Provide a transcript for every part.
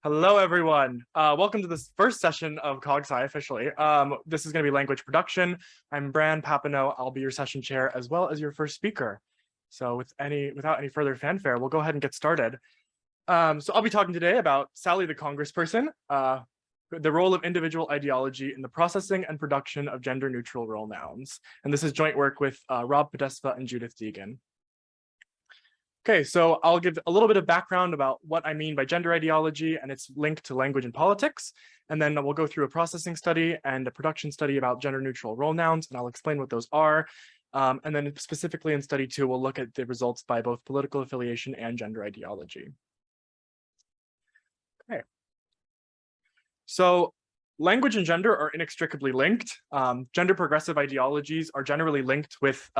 Hello, everyone. Welcome to this first session of CogSci officially. This is going to be language production. I'm Papineau. I'll be your session chair as well as your first speaker. So without any further fanfare, we'll go ahead and get started. So I'll be talking today about Sally the Congressperson, the role of individual ideology in the processing and production of gender-neutral role nouns. And this is joint work with Rob Podesta and Judith Deegan. Okay, so I'll give a little bit of background about what I mean by gender ideology and its link to language and politics. And then we'll go through a processing study and a production study about gender neutral role nouns, and I'll explain what those are. And then specifically in study 2, we'll look at the results by both political affiliation and gender ideology. Okay. So language and gender are inextricably linked. Gender progressive ideologies are generally linked with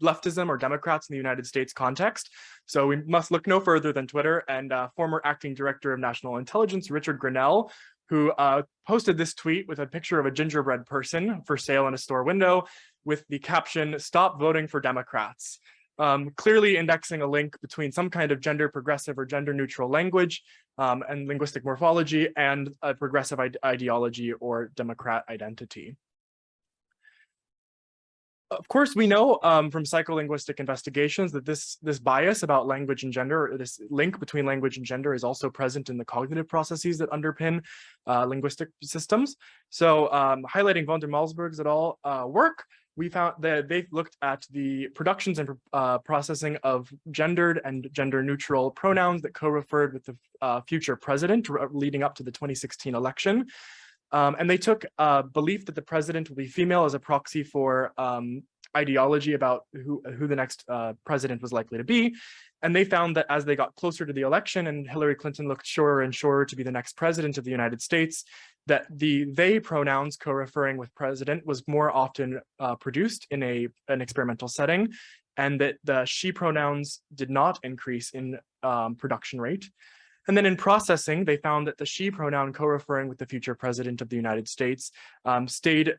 leftism or Democrats in the United States context. So we must look no further than Twitter and former acting director of national intelligence, Richard Grenell, who posted this tweet with a picture of a gingerbread person for sale in a store window with the caption, "Stop voting for Democrats," clearly indexing a link between some kind of gender progressive or gender neutral language and linguistic morphology and a progressive ideology or Democrat identity. Of course, we know from psycholinguistic investigations that this bias about language and gender, or this link between language and gender, is also present in the cognitive processes that underpin linguistic systems. So highlighting von der Malsburg's et al. Work, we found that they've looked at the productions and processing of gendered and gender-neutral pronouns that co-referred with the future president leading up to the 2016 election. And they took belief that the president will be female as a proxy for ideology about who the next president was likely to be. And they found that as they got closer to the election and Hillary Clinton looked surer and surer to be the next president of the United States, that the they pronouns co-referring with president was more often produced in an experimental setting, and that the she pronouns did not increase in production rate. And then in processing, they found that the she pronoun co-referring with the future president of the United States incurred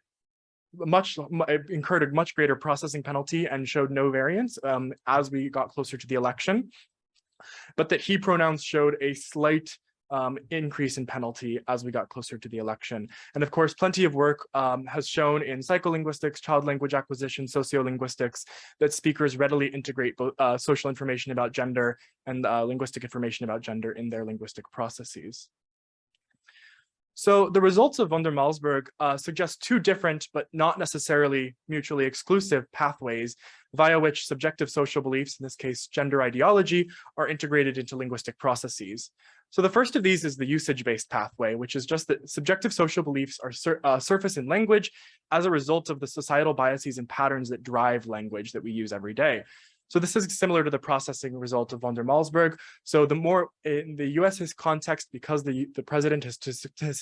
a much greater processing penalty and showed no variance as we got closer to the election, but that he pronouns showed a slight increase in penalty as we got closer to the election. And of course, plenty of work has shown in psycholinguistics, child language acquisition, sociolinguistics, that speakers readily integrate both social information about gender and linguistic information about gender in their linguistic processes. So the results of von der Malsburg suggest two different, but not necessarily mutually exclusive pathways via which subjective social beliefs, in this case, gender ideology, are integrated into linguistic processes. So the first of these is the usage-based pathway, which is just that subjective social beliefs are surface in language as a result of the societal biases and patterns that drive language that we use every day. So this is similar to the processing result of von der Malsburg. So the more in the US's context, because the president has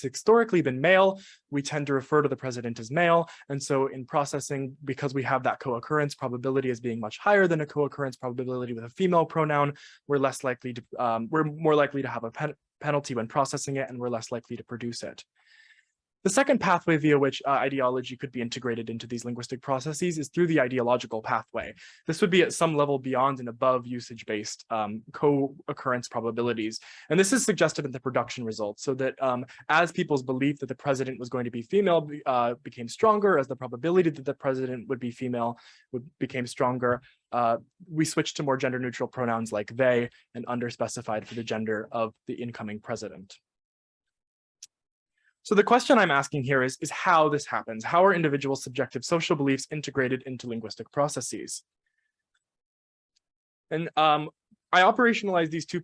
historically been male, we tend to refer to the president as male. And so in processing, because we have that co-occurrence probability as being much higher than a co-occurrence probability with a female pronoun, we're more likely to have a penalty when processing it, and we're less likely to produce it. The second pathway via which ideology could be integrated into these linguistic processes is through the ideological pathway. This would be at some level beyond and above usage-based co-occurrence probabilities. And this is suggested in the production results, so that as people's belief that the president was going to be female became stronger, as the probability that the president would be female became stronger, we switched to more gender-neutral pronouns like they and underspecified for the gender of the incoming president. So the question I'm asking here is how this happens. How are individual subjective social beliefs integrated into linguistic processes? And I operationalize these two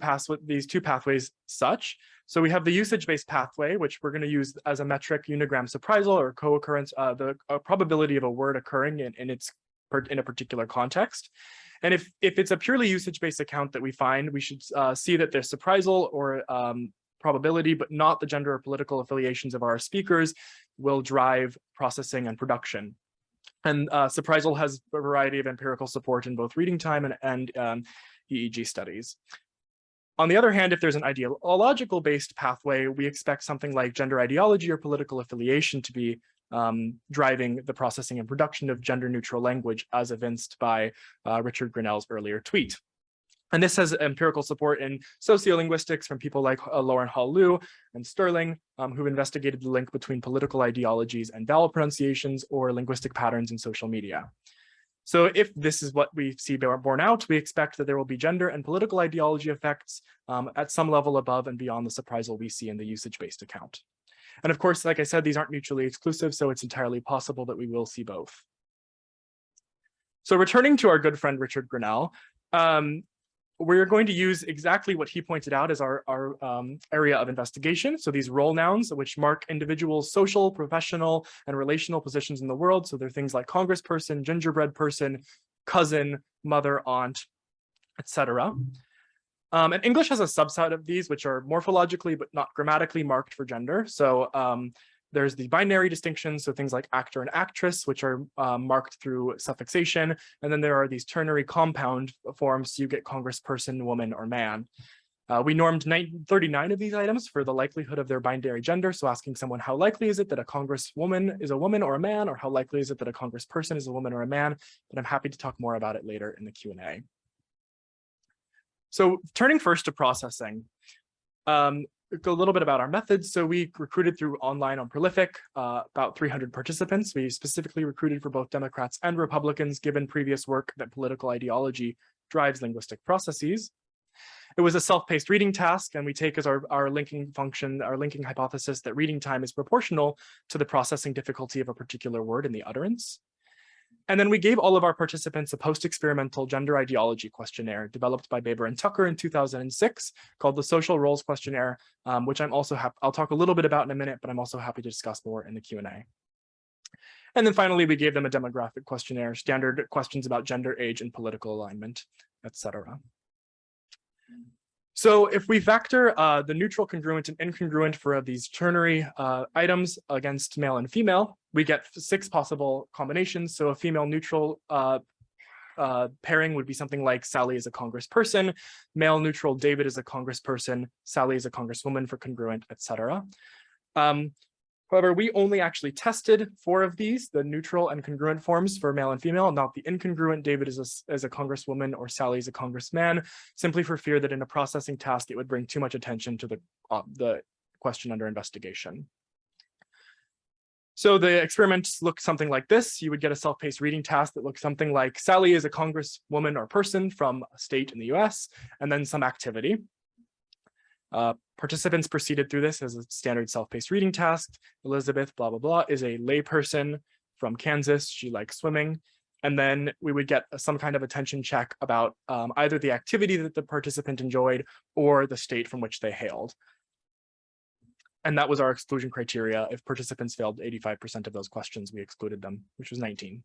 pathways such. So we have the usage-based pathway, which we're going to use as a metric, unigram surprisal or co-occurrence, the probability of a word occurring in a particular context. And if it's a purely usage-based account that we find, we should see that there's surprisal or probability, but not the gender or political affiliations of our speakers, will drive processing and production. And surprisal has a variety of empirical support in both reading time and EEG studies. On the other hand, if there's an ideological-based pathway, we expect something like gender ideology or political affiliation to be driving the processing and production of gender-neutral language, as evinced by Richard Grenell's earlier tweet. And this has empirical support in sociolinguistics from people like Lauren Hall-Liu and Sterling, who've investigated the link between political ideologies and vowel pronunciations or linguistic patterns in social media. So if this is what we see borne out, we expect that there will be gender and political ideology effects at some level above and beyond the surprisal we see in the usage-based account. And of course, like I said, these aren't mutually exclusive, so it's entirely possible that we will see both. So returning to our good friend, Richard Grinnell, we're going to use exactly what he pointed out as our area of investigation. So these role nouns, which mark individuals' social, professional, and relational positions in the world. So they're things like congressperson, gingerbread person, cousin, mother, aunt, etc. And English has a subset of these, which are morphologically but not grammatically marked for gender. So there's the binary distinctions, so things like actor and actress, which are marked through suffixation. And then there are these ternary compound forms, so you get congressperson, woman, or man. We normed 39 of these items for the likelihood of their binary gender. So asking someone, how likely is it that a congresswoman is a woman or a man, or how likely is it that a congressperson is a woman or a man? But I'm happy to talk more about it later in the Q&A. So turning first to processing. A little bit about our methods. So we recruited through online on Prolific, about 300 participants. We specifically recruited for both Democrats and Republicans, given previous work that political ideology drives linguistic processes. It was a self-paced reading task, and we take as our linking function, our linking hypothesis that reading time is proportional to the processing difficulty of a particular word in the utterance. And then we gave all of our participants a post-experimental gender ideology questionnaire developed by Baber and Tucker in 2006 called the Social Roles Questionnaire, which I'll talk a little bit about in a minute, but I'm also happy to discuss more in the Q&A. And then finally, we gave them a demographic questionnaire, standard questions about gender, age, and political alignment, etc. So if we factor the neutral, congruent, and incongruent for these ternary items against male and female, we get 6 possible combinations. So a female neutral pairing would be something like Sally is a congressperson, male neutral David is a congressperson, Sally is a congresswoman for congruent, etc. However, we only actually tested 4 of these, the neutral and congruent forms for male and female, not the incongruent David is a congresswoman or Sally is a congressman, simply for fear that in a processing task, it would bring too much attention to the question under investigation. So the experiments look something like this. You would get a self-paced reading task that looks something like Sally is a congresswoman or person from a state in the US, and then some activity. Participants proceeded through this as a standard self-paced reading task. Elizabeth, blah, blah, blah, is a layperson from Kansas. She likes swimming. And then we would get some kind of attention check about either the activity that the participant enjoyed or the state from which they hailed. And that was our exclusion criteria. If participants failed 85% of those questions, we excluded them, which was 19.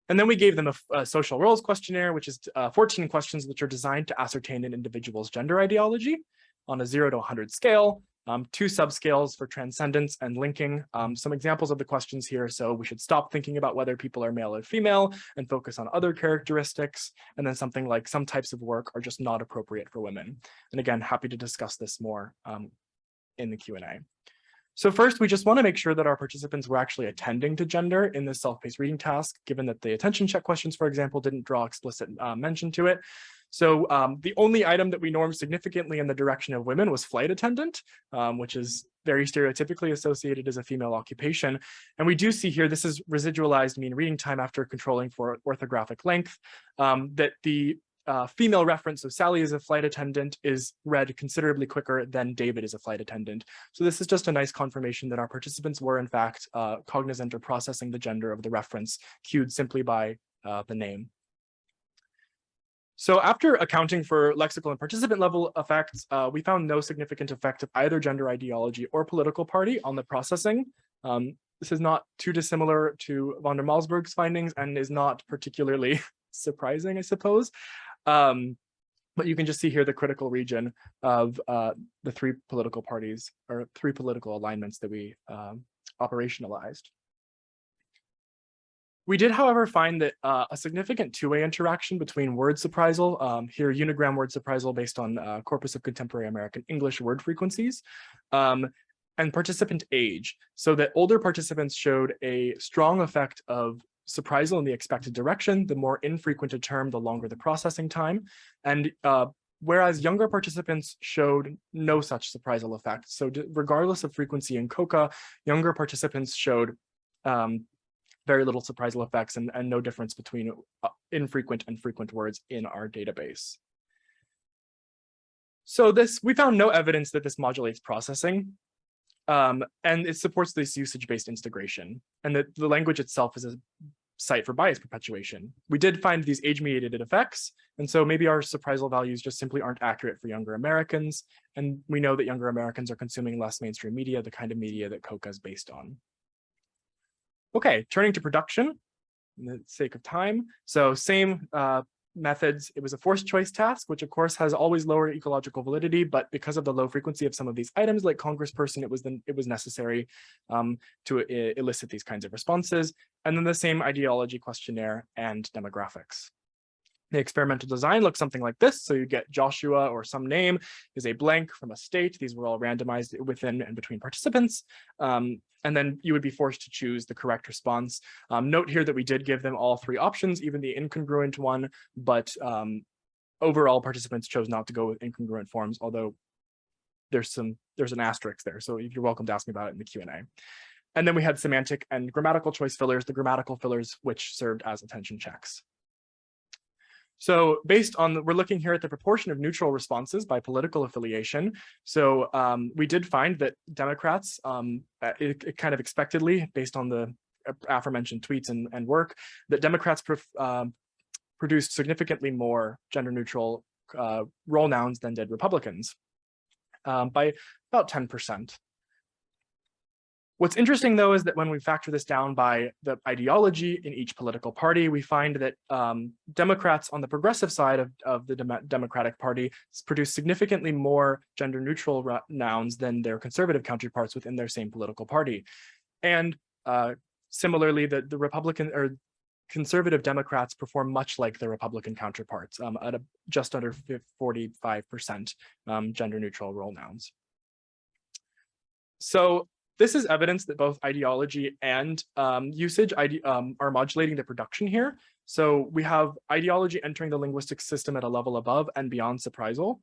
And then we gave them a social roles questionnaire, which is 14 questions which are designed to ascertain an individual's gender ideology on a 0 to 100 scale, 2 subscales for transcendence and linking. Some examples of the questions here. So we should stop thinking about whether people are male or female and focus on other characteristics. And then something like some types of work are just not appropriate for women. And again, happy to discuss this more in the Q&A. So first, we just want to make sure that our participants were actually attending to gender in this self-paced reading task, given that the attention check questions, for example, didn't draw explicit mention to it. So the only item that we normed significantly in the direction of women was flight attendant, which is very stereotypically associated as a female occupation. And we do see here, this is residualized mean reading time after controlling for orthographic length, that the female reference of Sally as a flight attendant is read considerably quicker than David is a flight attendant. So this is just a nice confirmation that our participants were in fact cognizant or processing the gender of the reference cued simply by the name. So after accounting for lexical and participant level effects, we found no significant effect of either gender ideology or political party on the processing. This is not too dissimilar to von der Malsburg's findings and is not particularly surprising, I suppose. But you can just see here the critical region of the 3 political parties or 3 political alignments that we operationalized. We did, however, find that a significant 2-way interaction between word surprisal, here unigram word surprisal based on corpus of contemporary American English word frequencies, and participant age, so that older participants showed a strong effect of surprisal in the expected direction, the more infrequent a term, the longer the processing time. And whereas younger participants showed no such surprisal effect. So regardless of frequency in COCA, younger participants showed very little surprisal effects and no difference between infrequent and frequent words in our database. So we found no evidence that this modulates processing. And it supports this usage-based integration, and that the language itself is a site for bias perpetuation. We did find these age-mediated effects, and so maybe our surprisal values just simply aren't accurate for younger Americans, and we know that younger Americans are consuming less mainstream media, the kind of media that COCA is based on. Okay, turning to production, in the sake of time. So same methods. It was a forced choice task, which of course has always lower ecological validity, but because of the low frequency of some of these items like Congressperson, it was necessary to elicit these kinds of responses. And then the same ideology questionnaire and demographics. The experimental design looks something like this. So you get Joshua or some name is a blank from a state. These were all randomized within and between participants. And then you would be forced to choose the correct response. Note here that we did give them all three options, even the incongruent one, but overall participants chose not to go with incongruent forms, although there's an asterisk there. So you're welcome to ask me about it in the Q&A. And then we had semantic and grammatical choice fillers, the grammatical fillers, which served as attention checks. So based on, we're looking here at the proportion of neutral responses by political affiliation. So we did find that Democrats, it kind of expectedly, based on the aforementioned tweets and work, that Democrats produced significantly more gender neutral role nouns than did Republicans by about 10%. What's interesting, though, is that when we factor this down by the ideology in each political party, we find that Democrats on the progressive side of the Democratic Party produce significantly more gender-neutral nouns than their conservative counterparts within their same political party. And similarly, the Republican or conservative Democrats perform much like their Republican counterparts at just under 45% gender-neutral role nouns. So this is evidence that both ideology and usage are modulating the production here. So we have ideology entering the linguistic system at a level above and beyond surprisal.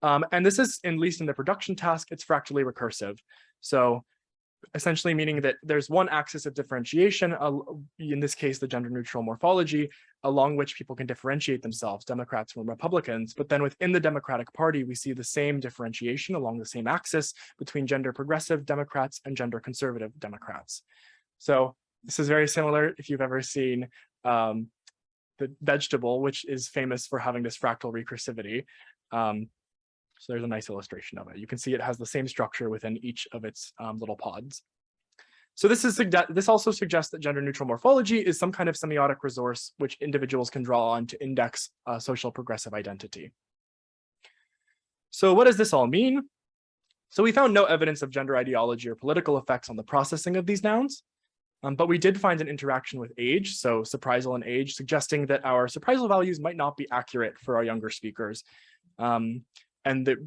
And this is, at least in the production task, it's fractally recursive. So essentially meaning that there's one axis of differentiation, in this case, the gender neutral morphology, along which people can differentiate themselves, Democrats from Republicans. But then within the Democratic Party, we see the same differentiation along the same axis between gender progressive Democrats and gender conservative Democrats. So this is very similar if you've ever seen the vegetable, which is famous for having this fractal recursivity. So there's a nice illustration of it. You can see it has the same structure within each of its little pods. So this also suggests that gender neutral morphology is some kind of semiotic resource which individuals can draw on to index social progressive identity. So what does this all mean? So we found no evidence of gender ideology or political effects on the processing of these nouns, but we did find an interaction with age, so surprisal and age, suggesting that our surprisal values might not be accurate for our younger speakers. And that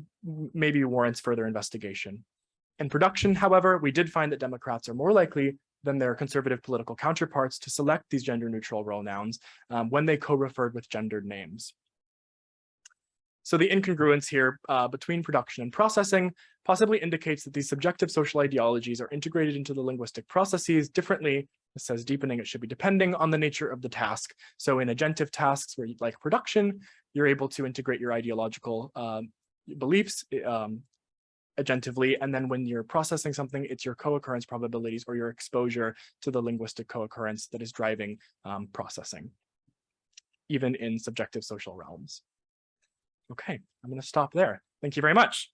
maybe warrants further investigation. In production, however, we did find that Democrats are more likely than their conservative political counterparts to select these gender-neutral role nouns when they co-referred with gendered names. So the incongruence here between production and processing possibly indicates that these subjective social ideologies are integrated into the linguistic processes differently. It says deepening, it should be depending on the nature of the task. So in agentive tasks where like production, you're able to integrate your ideological beliefs agentively, and then when you're processing something, it's your co-occurrence probabilities or your exposure to the linguistic co-occurrence that is driving processing, even in subjective social realms. Okay, I'm going to stop there. Thank you very much.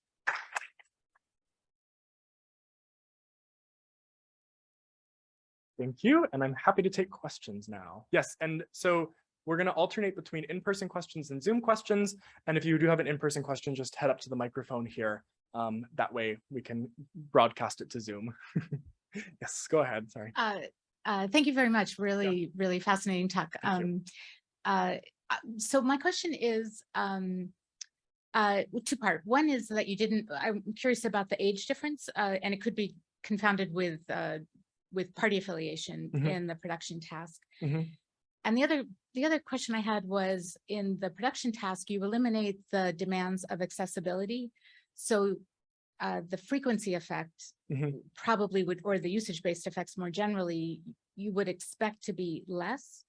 Thank you, and I'm happy to take questions now. Yes, and so we're going to alternate between in-person questions and Zoom questions. And if you do have an in-person question, just head up to the microphone here. That way we can broadcast it to Zoom. Yes, go ahead. Sorry. Thank you very much. Really, really fascinating talk. So my question is two-part. One is that you didn't, I'm curious about the age difference, and it could be confounded with with party affiliation Mhm. in the production task. Mhm. And the other question I had was, in the production task, you eliminate the demands of accessibility. So the frequency effect Mhm. probably would, or the usage-based effects more generally, you would expect to be less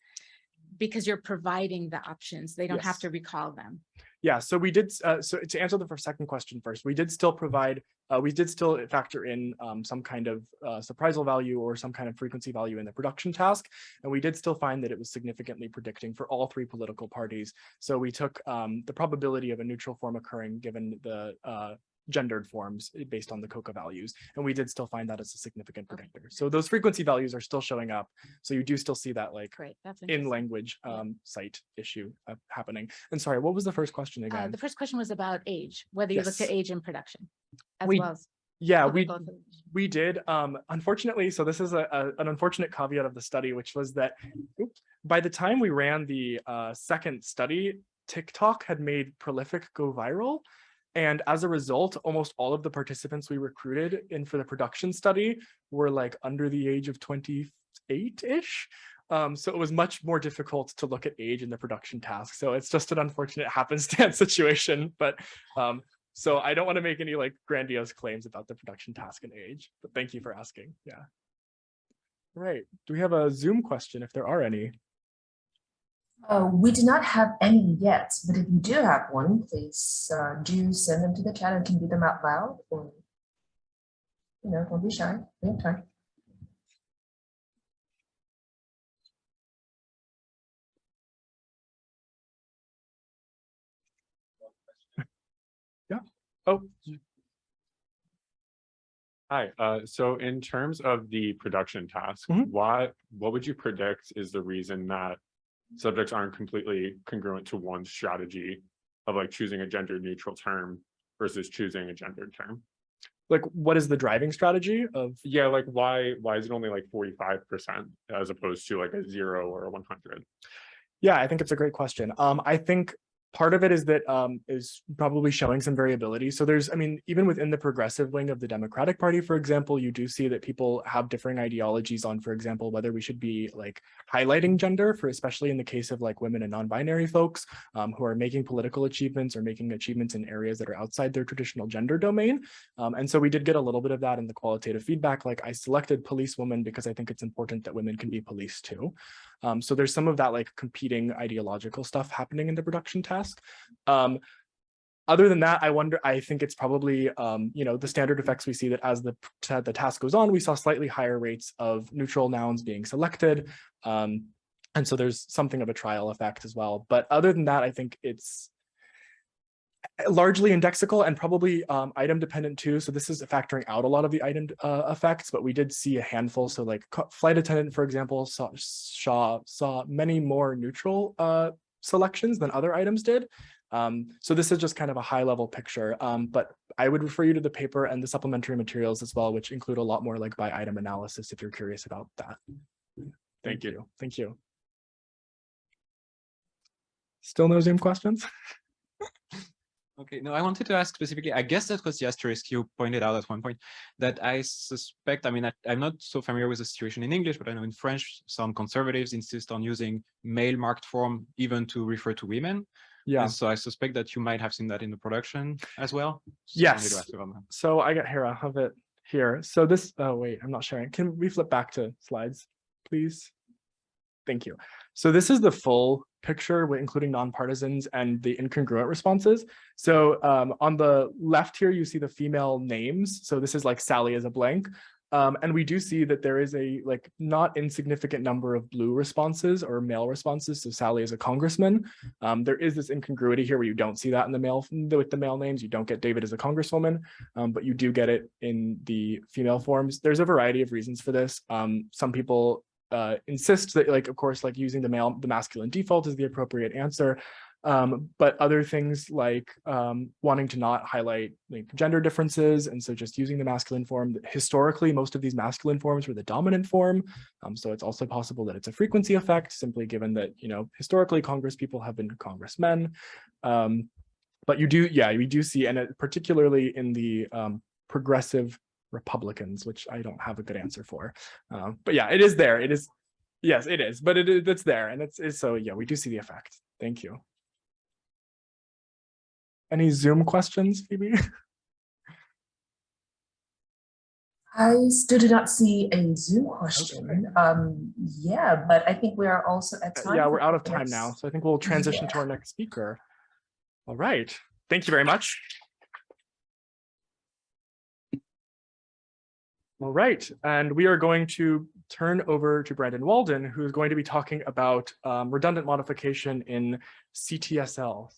because you're providing the options. They don't have Yes. to recall them. Yeah, so we did, so to answer the second question first, we did still provide, we did still factor in some kind of surprisal value or some kind of frequency value in the production task. And we did still find that it was significantly predicting for all three political parties. So we took the probability of a neutral form occurring given the gendered forms based on the COCA values. And we did still find that as a significant predictor. So those frequency values are still showing up. So you do still see that like Great, that's in interesting. language site issue happening. And sorry, what was the first question again? The first question was about age, whether you looked at Yes. age in production, as We- well as Yeah, political affiliation. we did. Unfortunately, so this is an unfortunate caveat of the study, which was that by the time we ran the second study, TikTok had made Prolific go viral. And as a result, almost all of the participants we recruited in for the production study were like under the age of 28-ish. So it was much more difficult to look at age in the production task. So it's just an unfortunate happenstance situation. But so I don't want to make any like grandiose claims about the production task and age, but thank you for asking. Yeah. Right. Do we have a Zoom question if there are any? We do not have any yet, but if you do have one, please do send them to the chat and can read them out loud, or, don't be shy. We have time. Yeah. Oh, Hi, so in terms of the production task, Mhm. what would you predict is the reason that subjects aren't completely congruent to one strategy of like choosing a gender neutral term versus choosing a gendered term? like what is the driving strategy of? Yeah, like why is it only like 45% as opposed to like a 0 or a 100? Yeah, I think it's a great question. I think part of it is that is probably showing some variability. So there's, I mean, even within the progressive wing of the Democratic Party, for example, you do see that people have differing ideologies on, for example, whether we should be like highlighting gender for, especially in the case of like women and non-binary folks who are making political achievements or making achievements in areas that are outside their traditional gender domain. And so we did get a little bit of that in the qualitative feedback. Like I selected policewoman because I think it's important that women can be police too. So there's some of that like competing ideological stuff happening in the production task. Other than that, I think it's probably, the standard effects we see that as the task goes on, we saw slightly higher rates of neutral nouns being selected. And so there's something of a trial effect as well. But other than that, I think it's largely indexical and probably item dependent too. So this is factoring out a lot of the item effects, but we did see a handful. So like flight attendant, for example, saw many more neutral selections than other items did. So this is just kind of a high level picture, but I would refer you to the paper and the supplementary materials as well, which include a lot more like by item analysis if you're curious about that. Thank you. Thank you. Still no Zoom questions? Okay, no, I wanted to ask specifically, I guess that was the asterisk you pointed out at one point, that I suspect, I mean, I'm not so familiar with the situation in English, but I know in French, some conservatives insist on using male marked form even to refer to women. Yeah. And so I suspect that you might have seen that in the production as well. So Yes. I wanted to ask you about that. So I got here, I have it here. So this, oh wait, I'm not sharing. Can we flip back to slides, please? Thank you. So this is the full picture, including nonpartisans and the incongruent responses. So on the left here, you see the female names. So this is like Sally as a blank. And we do see that there is a like not insignificant number of blue responses or male responses. So Sally is a congressman. There is this incongruity here where you don't see that in the male with the male names. You don't get David as a congresswoman, but you do get it in the female forms. There's a variety of reasons for this. Some people insist that, like, of course, like using the masculine default is the appropriate answer. But other things like wanting to not highlight like gender differences, and so just using the masculine form. Historically, most of these masculine forms were the dominant form, so it's also possible that it's a frequency effect, simply given that historically Congress people have been congressmen. But we do see, and particularly in the progressive Republicans, which I don't have a good answer for. But yeah, it is there. It is. Yes, it is, but it's there. And it's so, yeah, we do see the effect. Thank you. Any Zoom questions, Phoebe? I still do not see a Zoom question. Yeah, but I think we are also at time. Yeah, for we're out the of time next- now. So I think we'll transition to our next speaker. All right. Thank you very much. All right. And we are going to turn over to Brandon Walden, who is going to be talking about redundant modification in CTSL.